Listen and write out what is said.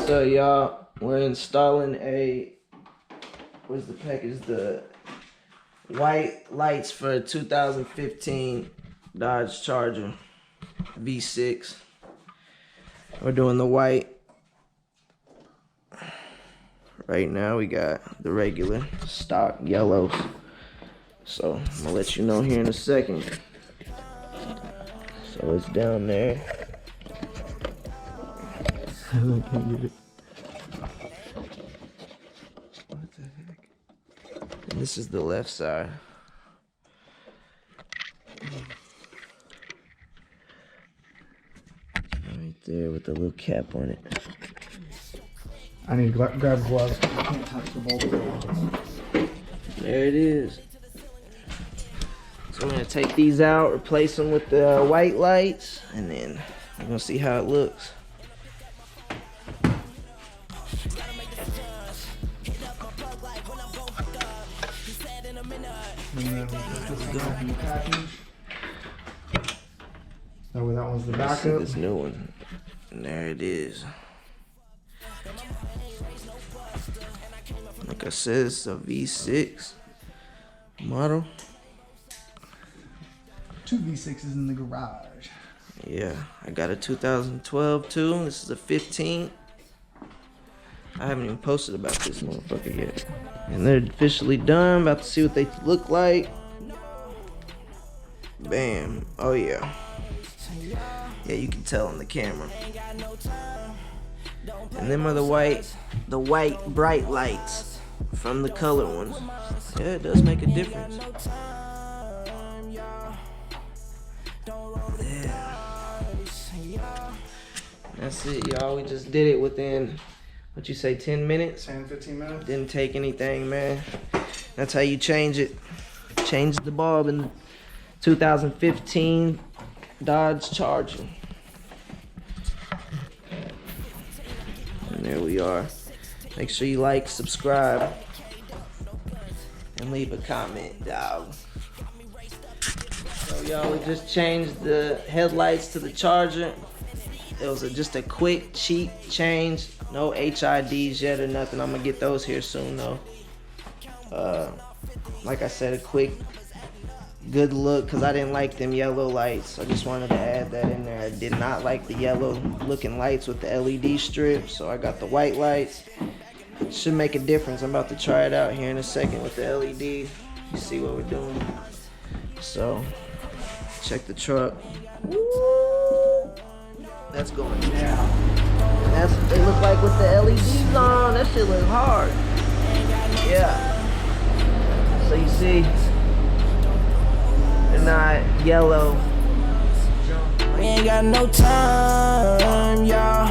So y'all, we're installing a, what's the package? The white lights for a 2015 Dodge Charger V6. We're doing the white. Right now we got the regular stock yellows. So I'm gonna let you know here in a second. So it's down there. I can't get it. What the heck? And this is the left side. Right there with the little cap on it. I need to grab gloves. I can't touch the bolt. There it is. So we're gonna take these out, replace them with the white lights, and then we're gonna see how it looks. That way, that one's the Let's see backup. this new one. And there it is. Like I said, it's a V6 model. 2 V6s in the garage. Yeah, I got a 2012 too. This is a 15. I haven't even posted about this motherfucker yet. And they're officially done. About to see what they look like. Bam. Oh yeah. Yeah, you can tell on the camera. And them are the white bright lights from the color ones. Yeah, it does make a difference. Yeah. That's it, y'all. We just did it within, what you say, 10 minutes? 10, 15 minutes. Didn't take anything, man. That's how you change it. Change the bulb in 2015 Dodge Charger. And there we are. Make sure you like, subscribe, and leave a comment, dog. So y'all, we just changed the headlights to the Charger. It was just a quick, cheap change. No HIDs yet or nothing. I'm gonna get those here soon though. Like I said, a quick, good look, because I didn't like them yellow lights. I just wanted to add that in there. I did not like the yellow looking lights with the LED strip, so I got the white lights. It should make a difference. I'm about to try it out here in a second with the LED. You see what we're doing. So, check the truck. Woo! That's going down. And that's what they look like with the LEDs on. That shit look hard. Yeah. So you see, they're not yellow. We ain't got no time, y'all.